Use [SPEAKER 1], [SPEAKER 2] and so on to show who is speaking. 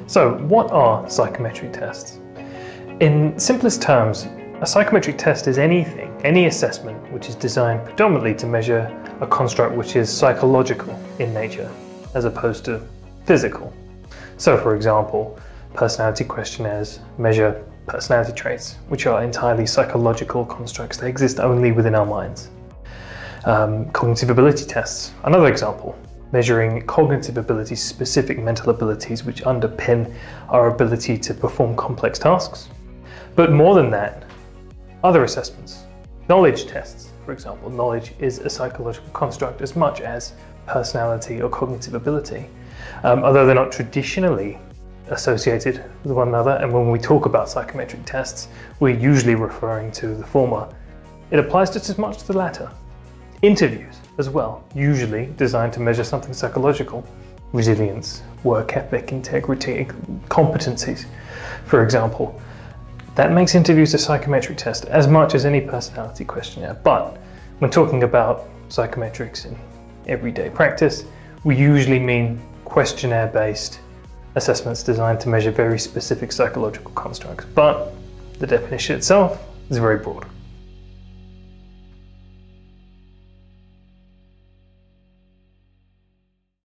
[SPEAKER 1] So, what are psychometric tests? In simplest terms, a psychometric test is any assessment which is designed predominantly to measure a construct which is psychological in nature, as opposed to physical. So, for example, personality questionnaires measure personality traits, which are entirely psychological constructs. They exist only within our minds. Cognitive ability tests, another example, measuring cognitive abilities, specific mental abilities which underpin our ability to perform complex tasks. But more than that, other assessments, knowledge tests, for example. Knowledge is a psychological construct as much as personality or cognitive ability, although they're not traditionally associated with one another. And when we talk about psychometric tests, we're usually referring to the former. It applies just as much to the latter. Interviews as well, usually designed to measure something psychological, resilience, work ethic, integrity, competencies, for example. That makes interviews a psychometric test as much as any personality questionnaire. But when talking about psychometrics in everyday practice, we usually mean questionnaire-based assessments designed to measure very specific psychological constructs. But the definition itself is very broad.